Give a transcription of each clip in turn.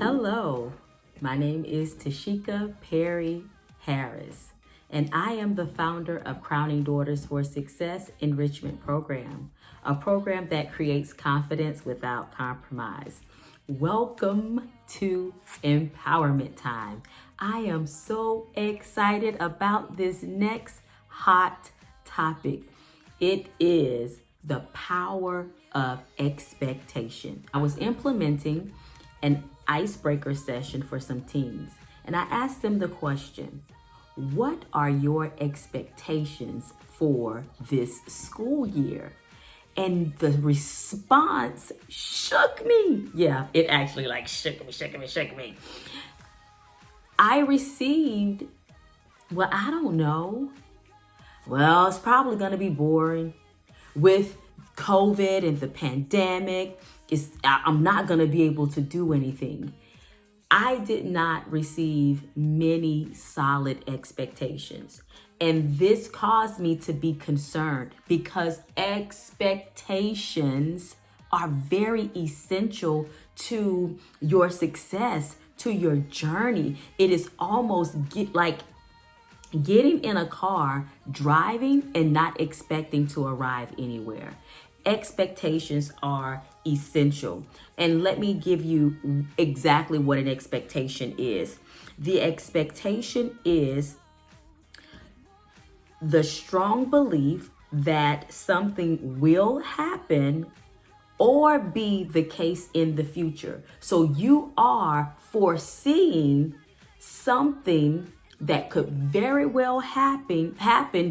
Hello, my name is Tashika Perry Harris, and I am the founder of Crowning Daughters for Success Enrichment Program, a program that creates confidence without compromise. Welcome to Empowerment Time. I am so excited about this next hot topic. It is the power of expectation. I was implementing an icebreaker session for some teens, and I asked them the question, what are your expectations for this school year? And the response shook me. Yeah, it actually shook me. I received, well, I don't know. Well, it's probably going to be boring. With COVID and the pandemic, I'm not going to be able to do anything. I did not receive many solid expectations. And this caused me to be concerned because expectations are very essential to your success, to your journey. It is almost like getting in a car, driving, and not expecting to arrive anywhere. Expectations are essential. And let me give you exactly what an expectation is. The expectation is the strong belief that something will happen or be the case in the future. So you are foreseeing something that could very well happen.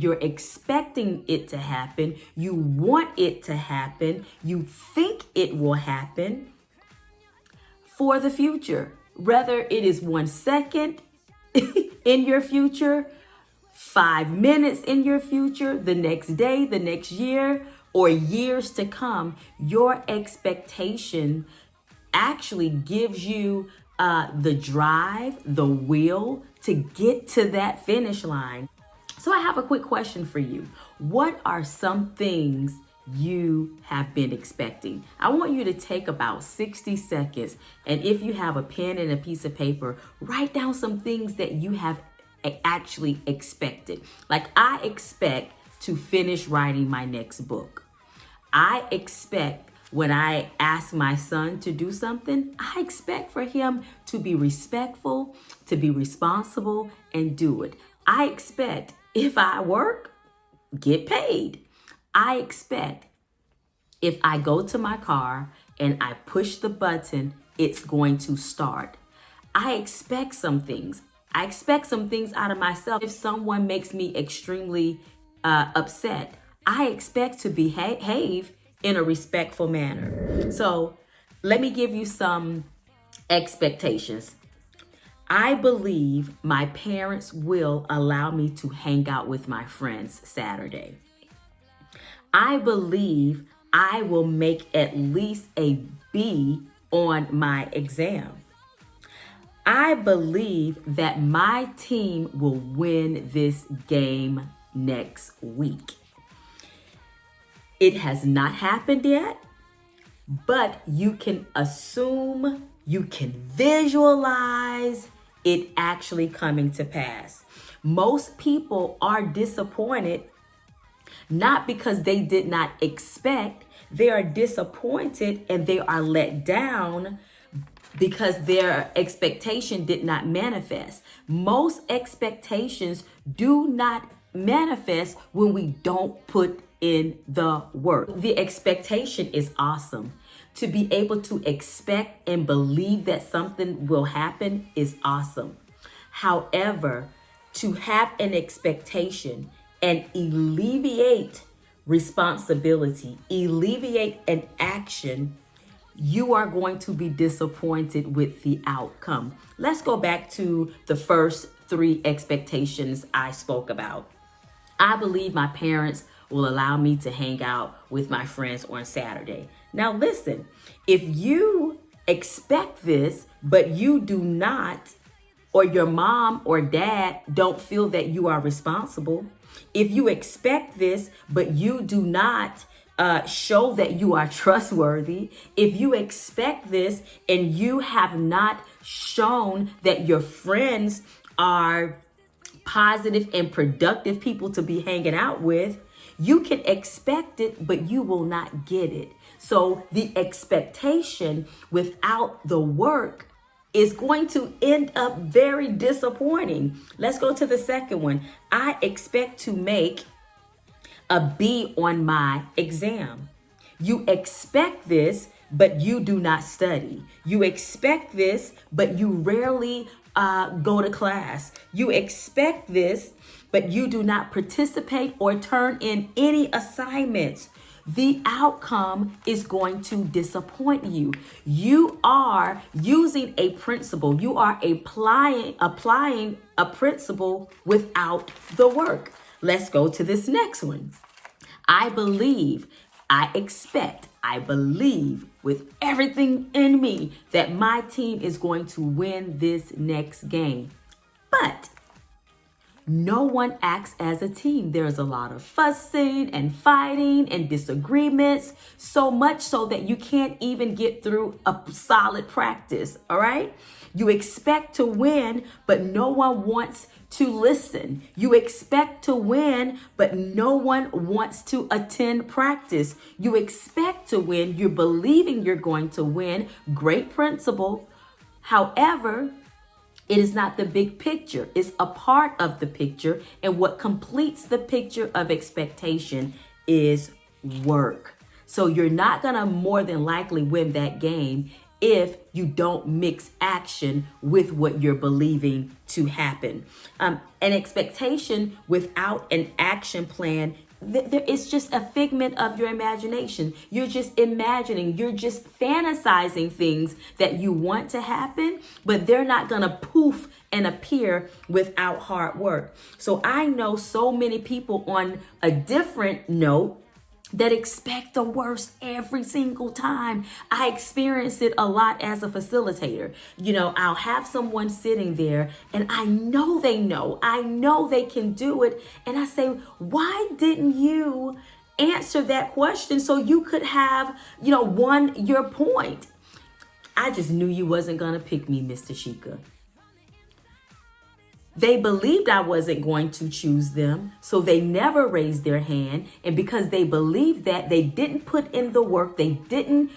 You're expecting it to happen. You want it to happen. You think it will happen for the future. Whether it is 1 second in your future, 5 minutes in your future, the next day, the next year, or years to come, your expectation actually gives you the drive, the will to get to that finish line. So I have a quick question for you. What are some things you have been expecting? I want you to take about 60 seconds, and if you have a pen and a piece of paper, write down some things that you have actually expected. Like, I expect to finish writing my next book. I expect when I ask my son to do something, I expect for him to be respectful, to be responsible, and do it. I expect if I work, get paid. I expect if I go to my car and I push the button, it's going to start. I expect some things. I expect some things out of myself. If someone makes me extremely upset, I expect to behave in a respectful manner. So let me give you some expectations. I believe my parents will allow me to hang out with my friends Saturday. I believe I will make at least a B on my exam. I believe that my team will win this game next week. It has not happened yet, but you can assume, you can visualize it actually coming to pass. Most people are disappointed, not because they did not expect, they are disappointed and they are let down because their expectation did not manifest. Most expectations do not manifest when we don't put in the work. The expectation is awesome. To be able to expect and believe that something will happen is awesome. However, to have an expectation and alleviate responsibility, alleviate an action, you are going to be disappointed with the outcome. Let's go back to the first 3 expectations I spoke about. I believe my parents will allow me to hang out with my friends on Saturday. Now listen, if you expect this, but you do not, or your mom or dad don't feel that you are responsible, if you expect this, but you do not show that you are trustworthy, if you expect this and you have not shown that your friends are positive and productive people to be hanging out with, you can expect it, but you will not get it. So the expectation without the work is going to end up very disappointing. Let's go to the second one. I expect to make a B on my exam. You expect this, but you do not study. You expect this, but you rarely go to class. You expect this, but you do not participate or turn in any assignments. The outcome is going to disappoint you. You are using a principle. You are applying a principle without the work. Let's go to this next one. I believe, I expect, I believe with everything in me that my team is going to win this next game. But no one acts as a team. There's a lot of fussing and fighting and disagreements, so much so that you can't even get through a solid practice, all right? You expect to win, but no one wants to listen. You expect to win, but no one wants to attend practice. You expect to win. You're believing you're going to win. Great principle. However, it is not the big picture. It's a part of the picture. And what completes the picture of expectation is work. So you're not going to more than likely win that game if you don't mix action with what you're believing to happen. An expectation without an action plan, it's just a figment of your imagination. You're just imagining, you're just fantasizing things that you want to happen, but they're not gonna poof and appear without hard work. So I know so many people on a different note that expect the worst every single time. I experience it a lot as a facilitator. You know, I'll have someone sitting there and I know they can do it. And I say, why didn't you answer that question so you could have, won your point? I just knew you wasn't gonna pick me, Miss Tashika. They believed I wasn't going to choose them, so they never raised their hand. And because they believed that, they didn't put in the work, they didn't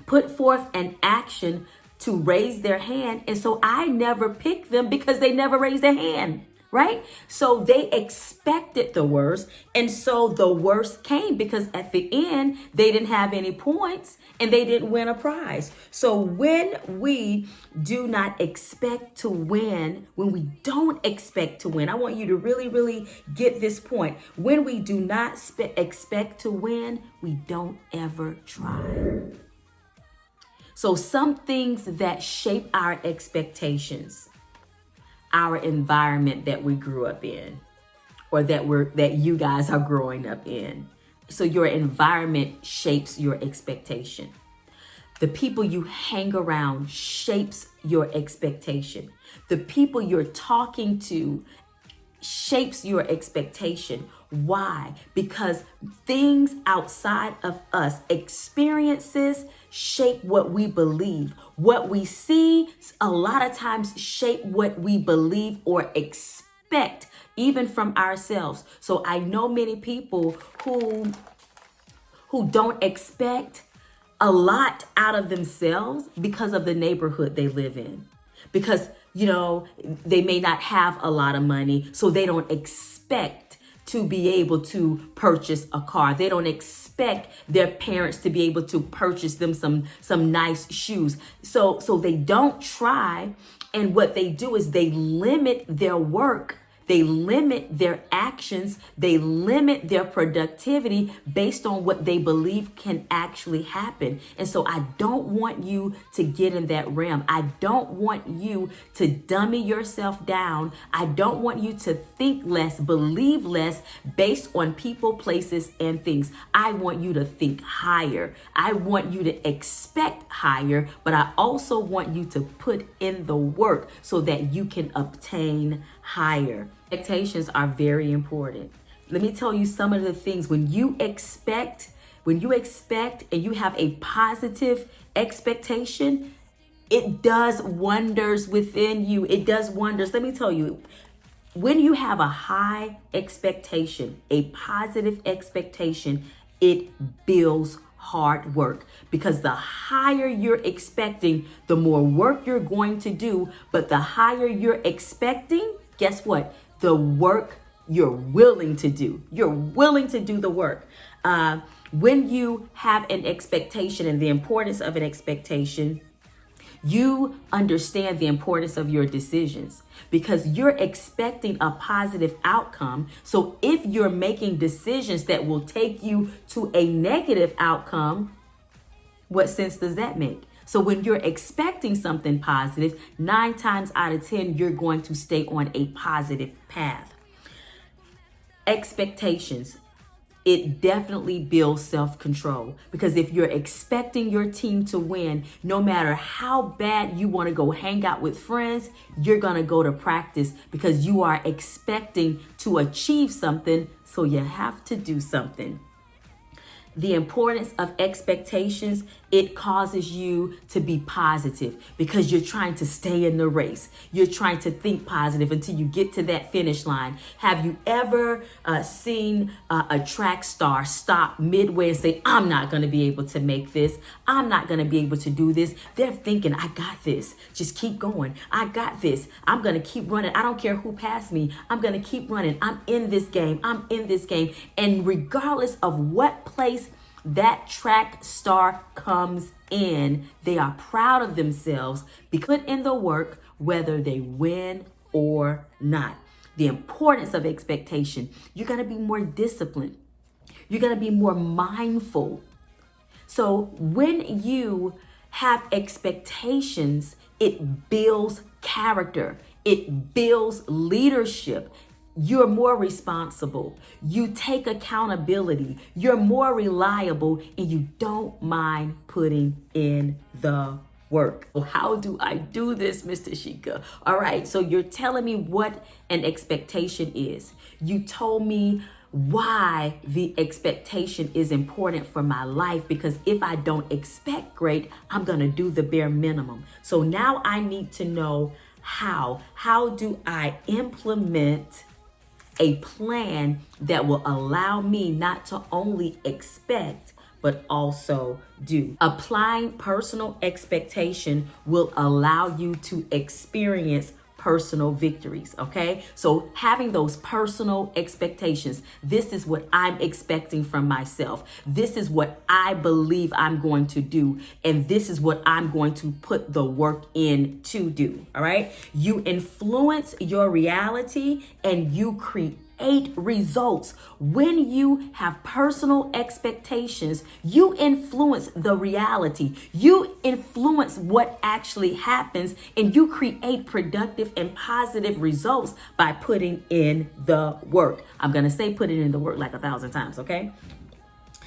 put forth an action to raise their hand. And so I never picked them because they never raised their hand, right? So they expected the worst. And so the worst came because at the end, they didn't have any points and they didn't win a prize. So when we do not expect to win, when we don't expect to win, I want you to really, really get this point. When we do not expect to win, we don't ever try. So some things that shape our expectations, our environment that we grew up in, or that you guys are growing up in. So your environment shapes your expectation. The people you hang around shapes your expectation. The people you're talking to shapes your expectation. Why? Because things outside of us, experiences, shape what we believe. What we see a lot of times shape what we believe or expect, even from ourselves. So I know many people who don't expect a lot out of themselves because of the neighborhood they live in. Because, they may not have a lot of money, so they don't expect to be able to purchase a car. They don't expect their parents to be able to purchase them some nice shoes. So they don't try. And what they do is they limit their work. They limit their actions. They limit their productivity based on what they believe can actually happen. And so I don't want you to get in that realm. I don't want you to dummy yourself down. I don't want you to think less, believe less based on people, places, and things. I want you to think higher. I want you to expect higher, but I also want you to put in the work so that you can obtain higher. Expectations are very important. Let me tell you some of the things when you expect and you have a positive expectation, It does wonders within you. It does wonders. Let me tell you, when you have a high expectation, a positive expectation, it builds hard work, because the higher you're expecting, the more work you're going to do. But the higher you're expecting, guess what? The work you're willing to do. You're willing to do the work. When you have an expectation and the importance of an expectation, you understand the importance of your decisions, because you're expecting a positive outcome. So if you're making decisions that will take you to a negative outcome, what sense does that make? So when you're expecting something positive, 9 times out of 10, you're going to stay on a positive path. Expectations. It definitely builds self-control, because if you're expecting your team to win, no matter how bad you want to go hang out with friends, you're going to go to practice because you are expecting to achieve something. So you have to do something. The importance of expectations, it causes you to be positive because you're trying to stay in the race. You're trying to think positive until you get to that finish line. Have you ever seen a track star stop midway and say, I'm not going to be able to make this. I'm not going to be able to do this. They're thinking, I got this. Just keep going. I got this. I'm going to keep running. I don't care who passed me. I'm going to keep running. I'm in this game. I'm in this game. And regardless of what place that track star comes in, they are proud of themselves because in the work, whether they win or not. The importance of expectation. You're going to be more disciplined. You're going to be more mindful. So when you have expectations, it builds character. It builds leadership. You're more responsible. You take accountability. You're more reliable, and you don't mind putting in the work. Well, how do I do this, Mr. Shika? All right, so you're telling me what an expectation is. You told me why the expectation is important for my life, because if I don't expect great, I'm going to do the bare minimum. So now I need to know how. How do I implement a plan that will allow me not to only expect, but also do? Applying personal expectation will allow you to experience personal victories, okay? So having those personal expectations, this is what I'm expecting from myself. This is what I believe I'm going to do. And this is what I'm going to put the work in to do, all right? You influence your reality and you create results. When you have personal expectations, you influence the reality. You influence what actually happens, and you create productive and positive results by putting in the work. I'm going to say putting in the work like 1,000 times, okay?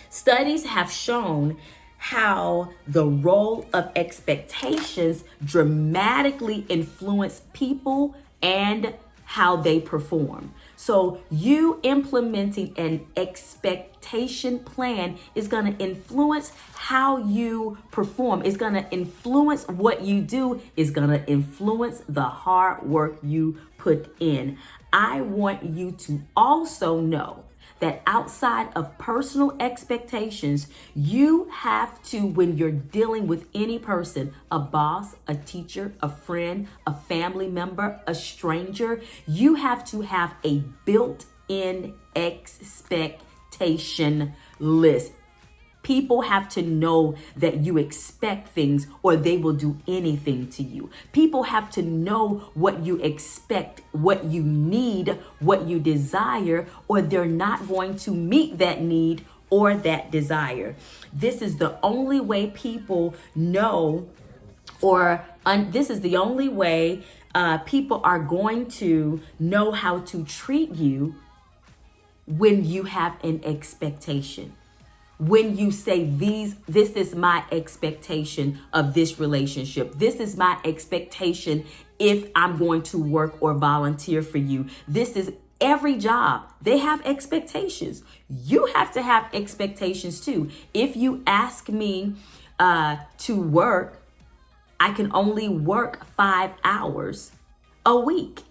Studies have shown how the role of expectations dramatically influence people and how they perform. So you implementing an expectation plan is going to influence how you perform. It's going to influence what you do. It's going to influence the hard work you put in. I want you to also know that outside of personal expectations, you have to, when you're dealing with any person, a boss, a teacher, a friend, a family member, a stranger, you have to have a built-in expectation list. People have to know that you expect things or they will do anything to you. People have to know what you expect, what you need, what you desire, or they're not going to meet that need or that desire. This is the only way people know, this is the only way people are going to know how to treat you when you have an expectation. When you say this is my expectation of this relationship. This is my expectation if I'm going to work or volunteer for you. This is every job. They have expectations. You have to have expectations too. If you ask me to work I can only work 5 hours a week.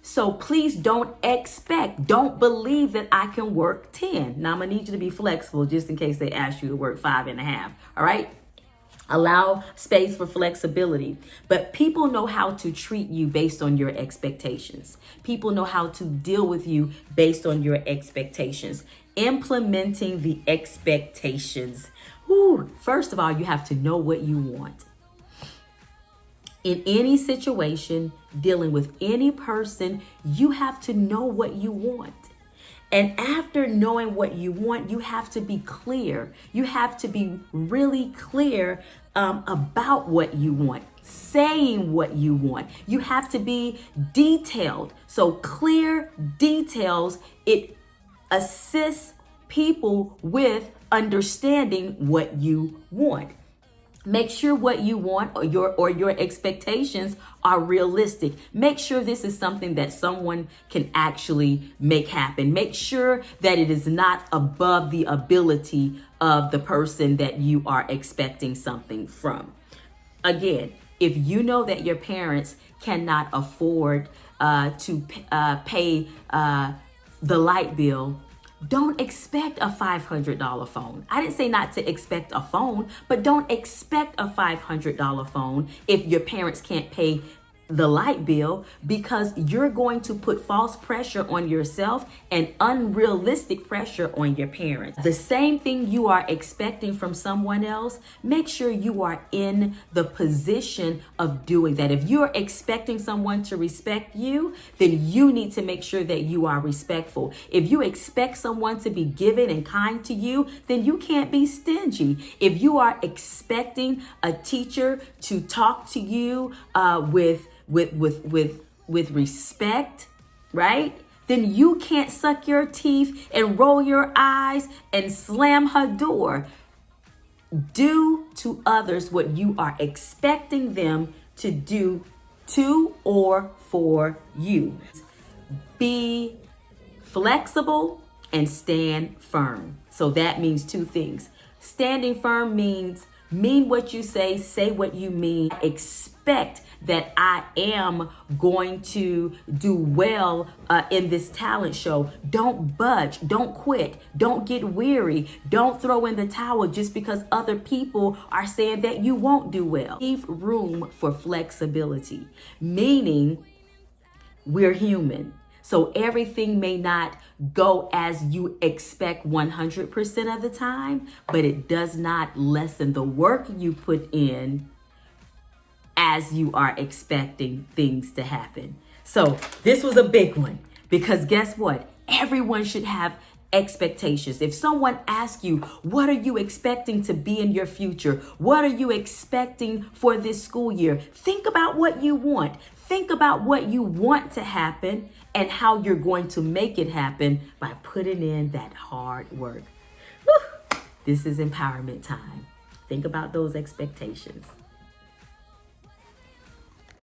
So please don't believe that I can work 10. Now I'm gonna need you to be flexible just in case they ask you to work 5.5. All right. Allow space for flexibility. But people know how to treat you based on your expectations. People know how to deal with you based on your expectations. Implementing the expectations. First of all, you have to know what you want. In any situation, dealing with any person, you have to know what you want. And after knowing what you want, you have to be clear. You have to be really clear about what you want, saying what you want. You have to be detailed. So clear details, it assists people with understanding what you want. Make sure what you want or your expectations are realistic. Make sure this is something that someone can actually make happen. Make sure that it is not above the ability of the person that you are expecting something from. Again, if you know that your parents cannot afford to pay the light bill, don't expect a $500 phone. I didn't say not to expect a phone, but don't expect a $500 phone if your parents can't pay the light bill, because you're going to put false pressure on yourself and unrealistic pressure on your parents. The same thing you are expecting from someone else, make sure you are in the position of doing that. If you're expecting someone to respect you, then you need to make sure that you are respectful. If you expect someone to be giving and kind to you, then you can't be stingy. If you are expecting a teacher to talk to you with respect, right? Then you can't suck your teeth and roll your eyes and slam her door. Do to others what you are expecting them to do to or for you. Be flexible and stand firm. So that means two things. Standing firm means mean what you say what you mean, expect that I am going to do well in this talent show. Don't budge, don't quit, don't get weary, don't throw in the towel just because other people are saying that you won't do well. Leave room for flexibility, meaning we're human. So everything may not go as you expect 100% of the time, but it does not lessen the work you put in as you are expecting things to happen. So this was a big one, because guess what? Everyone should have expectations. If someone asks you, what are you expecting to be in your future? What are you expecting for this school year? Think about what you want. Think about what you want to happen and how you're going to make it happen by putting in that hard work. Whew. This is empowerment time. Think about those expectations.